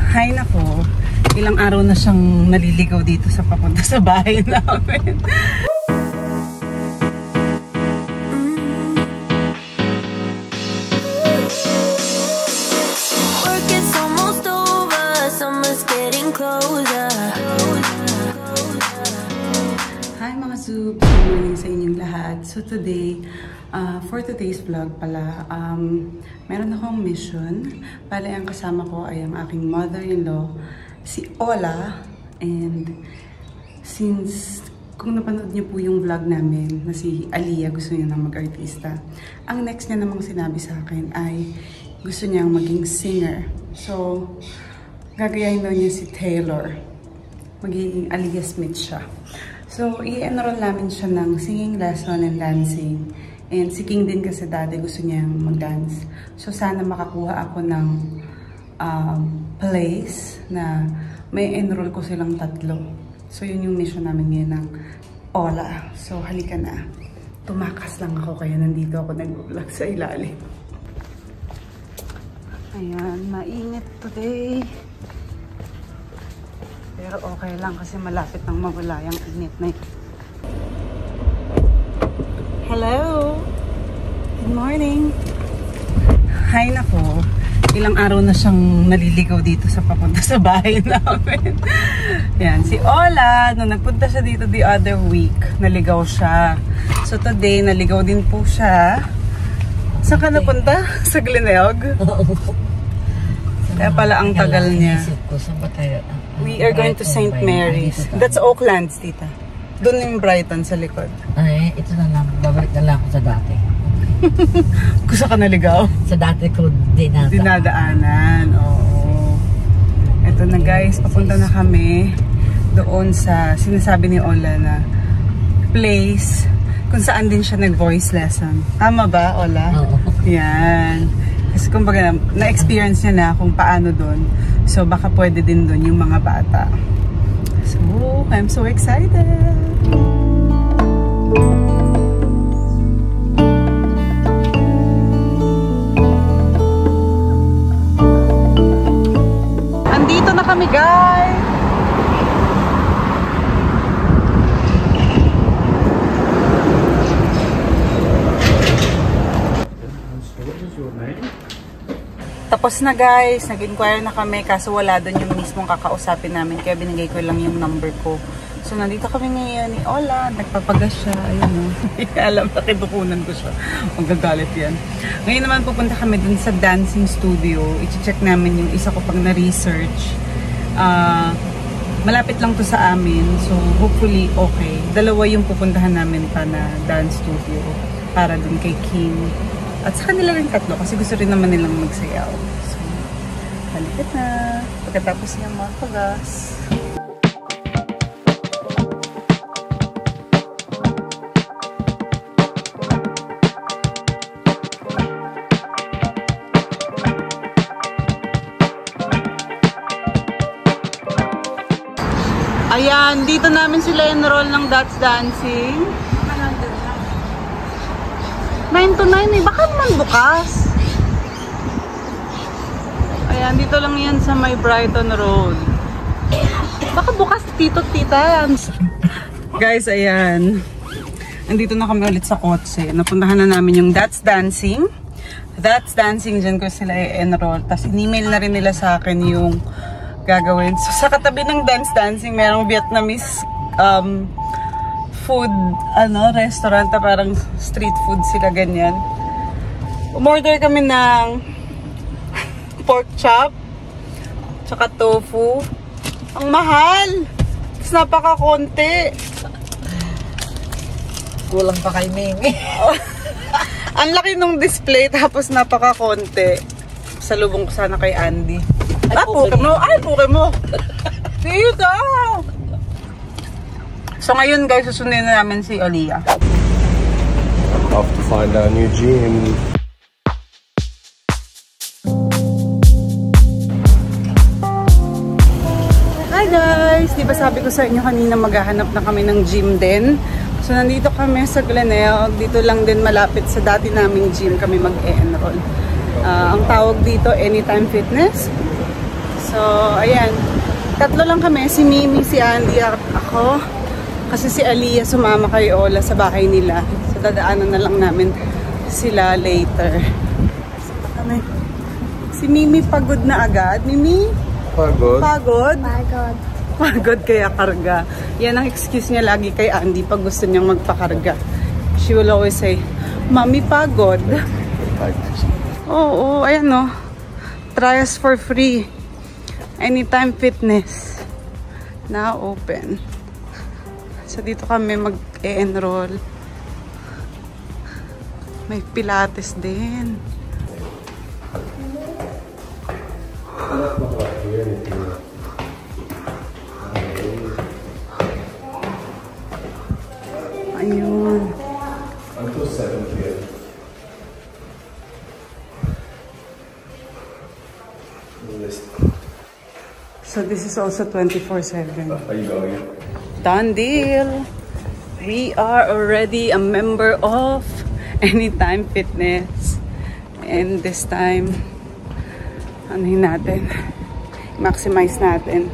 Hay nako, ilang araw na siyang naliligaw dito sa papunta sa bahay namin. Hi mga soup! Good morning sa inyong lahat. So today, for today's vlog pala, meron akong mission. Pala ang kasama ko ay ang aking mother-in-law, si Ola. And since kung napanood niyo po yung vlog namin na si Aliyah, gusto niya na mag-artista. Ang next niya namang sinabi sa akin ay gusto niyang maging singer. So, gagayahin daw niya si Taylor. Magiging Aliyah Smith siya. So, i-enroll namin siya ng singing lesson and dancing. And si King din kasi dati gusto niyang mag-dance. So, sana makakuha ako ng place na may enroll ko silang tatlo. So, yun yung mission namin ngayon ng Ola. So, halika na. Tumakas lang ako kaya nandito ako nag-vlog sa ilalim. Ayan, mainit today. Pero okay lang kasi malapit nang mawala yung init na yun. Hello! Good morning! Hay nako, ilang araw na siyang naliligaw dito sa papunta sa bahay namin. Yan, si Ola, nung nagpunta siya dito the other week, naligaw siya. So today, naligaw din po siya. Saan ka napunta? Sa Glenelg? Kaya pala ang tagal niya. We are going to St. Mary's. That's Oaklands, tita. Doon yung Brighton sa likod. Ay, ito na lang. Babalik na lang ako sa dati. Gusto ka naligaw? Sa dati ko dinadaanan. Oo. Ito na guys, papunta na kami doon sa sinasabi ni Ola na place kung saan din siya nag-voice lesson. Tama ba, Ola? Oo. Yan. Kasi kumbaga, na-experience niya na kung paano doon. So, baka pwede din doon yung mga bata. So, I'm so excited! Andito na kami, guys! Tapos na guys, nag-inquire na kami kaso wala doon yung mismong kakausapin namin kaya binigay ko lang yung number ko. So nandito kami ngayon ni Ola, nagpapagas siya, ayun o. Alam na kinukunan ko siya. Magagalit yan. Ngayon naman pupunta kami dun sa dancing studio. I-check namin yung isa ko pang na-research. Malapit lang to sa amin, so hopefully okay. Dalawa yung pupuntahan namin pa na dance studio para dun kay King. At sa kanila rin tatlo kasi gusto rin naman nilang magsayaw. So, balikat na. Pagkatapos niyang mapagas. Ayan, dito namin sila enroll ng That's Dancing. 9 to 9 eh. Baka naman bukas. Ayan, dito lang yan sa may Brighton Road. Baka bukas tito tita. Guys, ayan. Andito na kami ulit sa kotse. Napuntahan na namin yung That's Dancing. That's Dancing, dyan ko sila i-enroll. Tapos in-email na rin nila sa akin yung gagawin. So sa katabi ng Dance Dancing, merong Vietnamese food, restaurant na parang street food sila, ganyan. Umorder kami ng pork chop, tsaka tofu. Ang mahal! Tapos napaka-konti. Kulang pa kay Mimi. Ang laki nung display, tapos napaka-konti. Salubong ko sana kay Andy. Puke mo! Ay, puke mo! Dito! So ngayon guys, susundin na namin si Aliyah. Off to find our new gym. Hi guys! Diba sabi ko sa inyo kanina maghahanap na kami ng gym din. So nandito kami sa Glenelg. Dito lang din malapit sa dati naming gym kami mag-e-enroll. Ang tawag dito Anytime Fitness. So, ayan. Tatlo lang kami. Si Mimi, si Andy, at ako. Kasi si Aliyah sumama kay Ola sa bahay nila. So, dadaanan na lang namin sila later. So, kami. Si Mimi pagod na agad. Mimi? Pagod. Pagod? Pagod. Pagod kaya karga. Yan ang excuse niya lagi kay Andy pag gusto niyang magpakarga. She will always say, Mami, pagod. Oo, ayan no. Try us for free. Anytime Fitness. Now open. So dito kami mag-enroll. May Pilates din. Ayun. Until 7 p.m. So this is also 24/7. Are you going? Done deal. We are already a member of Anytime Fitness. And this time, anuhin natin. Maximize natin.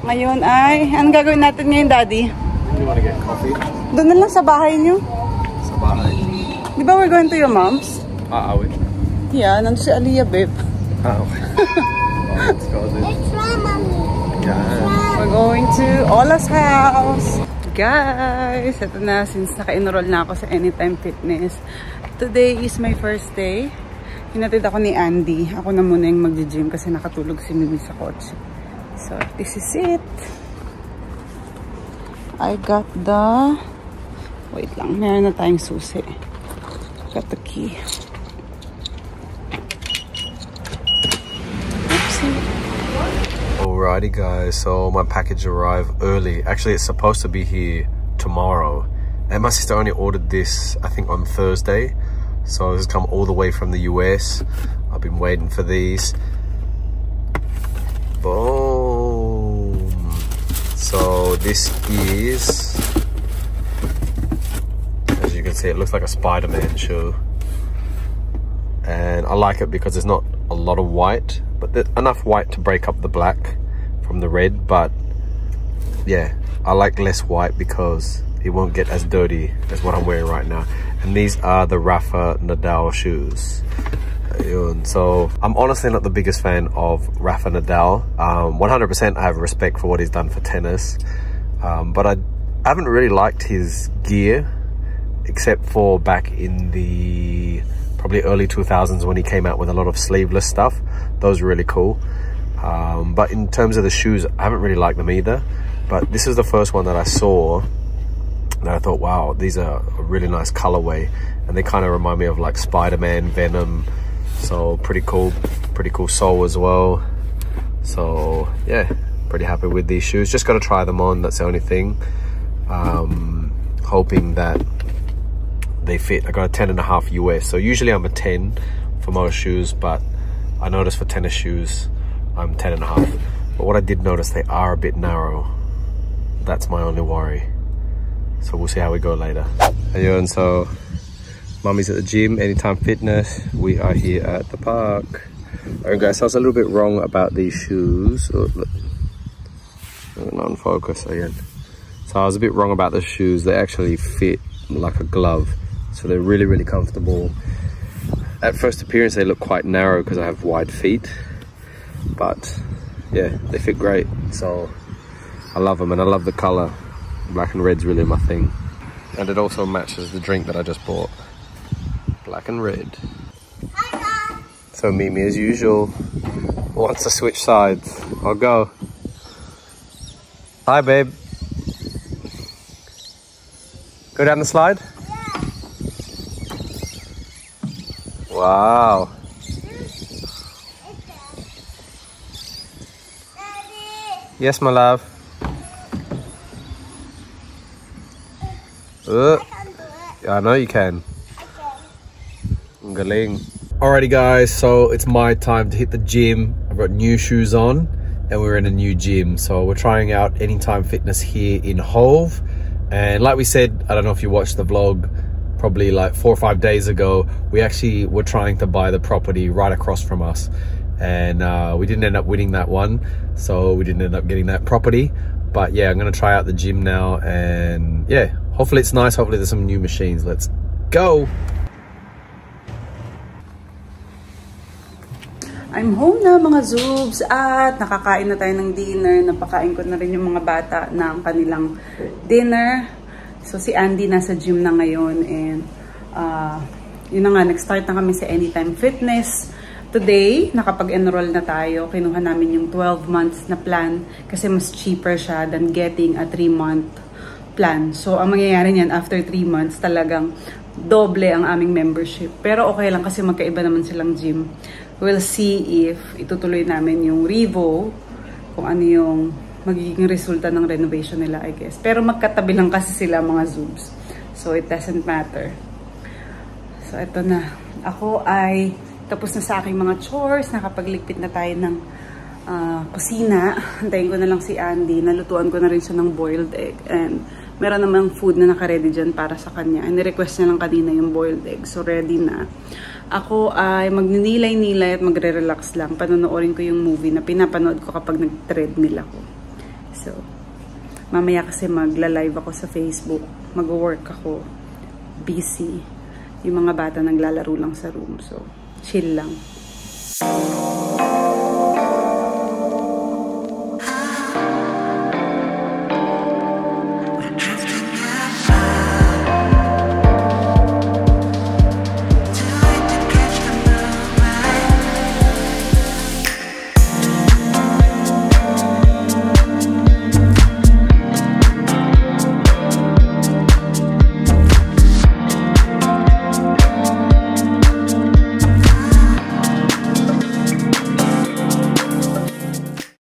Ngayon ay, anong gagawin natin ngayon, Daddy? You want to get coffee? Doon na lang sa bahay niyo. Sa bahay. Di ba we're going to your mom's? Are we? Yeah, nandun si Aliyah, babe. Okay. Let's go then. It's from Mommy. Yeah. We're going to Ola's house. Guys, ito na, since naka-enroll na ako sa Anytime Fitness. Today is my first day. Hinatid ako ni Andy. Ako na muna yung mag-gym kasi nakatulog si Mimi sa kotse. So, this is it. I got the... Wait lang, meron na tayong susi. Got the key. Oopsie. Alrighty guys, so my package arrived early. Actually, it's supposed to be here tomorrow. And my sister only ordered this, I think, on Thursday. So this has come all the way from the US. I've been waiting for these. Boom. So this is, as you can see, it looks like a Spider-Man shoe. And I like it because there's not a lot of white, but there's enough white to break up the black from the red. But yeah, I like less white because it won't get as dirty as what I'm wearing right now. And these are the Rafa Nadal shoes. So I'm honestly not the biggest fan of Rafa Nadal. 100% I have respect for what he's done for tennis. But I haven't really liked his gear, except for back in the probably early 2000s when he came out with a lot of sleeveless stuff. Those were really cool. But in terms of the shoes, I haven't really liked them either. But this is the first one that I saw and I thought, wow, these are a really nice colorway, and they kind of remind me of like Spider-Man, Venom. So pretty cool sole as well. So yeah, pretty happy with these shoes. Just got to try them on, that's the only thing. Hoping that they fit. I got a 10.5 US, so usually I'm a 10 for most shoes, but I noticed for tennis shoes I'm 10.5. But what I did notice, they are a bit narrow. That's my only worry. So we'll see how we go later. Ayun, so Mummy's at the gym, Anytime Fitness. We are here at the park. Alright guys, so I was a little bit wrong about these shoes. Oh, look. Not on focus again. So I was a bit wrong about the shoes. They actually fit like a glove. So they're really, really comfortable. At first appearance, they look quite narrow because I have wide feet. But yeah, they fit great. So I love them, and I love the color. Black and red's really my thing. And it also matches the drink that I just bought. Black and red. So Mimi, as usual, wants to switch sides. I'll go. Hi, babe. Go down the slide? Yeah. Wow. Yes, my love. Yeah, I know you can. Galing. Alrighty guys, so it's my time to hit the gym. I've got new shoes on and we're in a new gym. So we're trying out Anytime Fitness here in Hove. And like we said, I don't know if you watched the vlog, probably like 4 or 5 days ago, we actually were trying to buy the property right across from us. and we didn't end up winning that one, so we didn't end up getting that property. But yeah, I'm gonna try out the gym now, and yeah, hopefully it's nice. Hopefully there's some new machines. Let's go. I'm home na mga Zoobs, at nakakain na tayo ng dinner. Napakain ko na rin yung mga bata ng kanilang dinner. So si Andy nasa gym na ngayon, and yun na nga, nag-start na kami sa Anytime Fitness. Today, nakapag-enroll na tayo. Kinuha namin yung 12 months na plan kasi mas cheaper siya than getting a 3-month plan. So ang mangyayari niyan, after 3 months, talagang doble ang aming membership. Pero okay lang kasi magkaiba naman silang gym. We'll see if itutuloy namin yung Revo, kung ano yung magiging resulta ng renovation nila, I guess. Pero magkatabi lang kasi sila mga Zoobs. So it doesn't matter. So ito na. Ako ay tapos na sa aking mga chores. Nakapagligpit na tayo ng kusina. Antayin ko na lang si Andy. Nalutuan ko na rin siya ng boiled egg. And meron namang food na naka-ready dyan para sa kanya. And request niya lang kanina yung boiled egg. So ready na. Ako ay magninilay-nilay at magre-relax lang. Panonoodin ko yung movie na pinapanood ko kapag nag-treadmill ako. So, mamaya kasi magla-live ako sa Facebook. Mag-work ako. Busy. Yung mga bata naglalaro lang sa room. So, chill lang.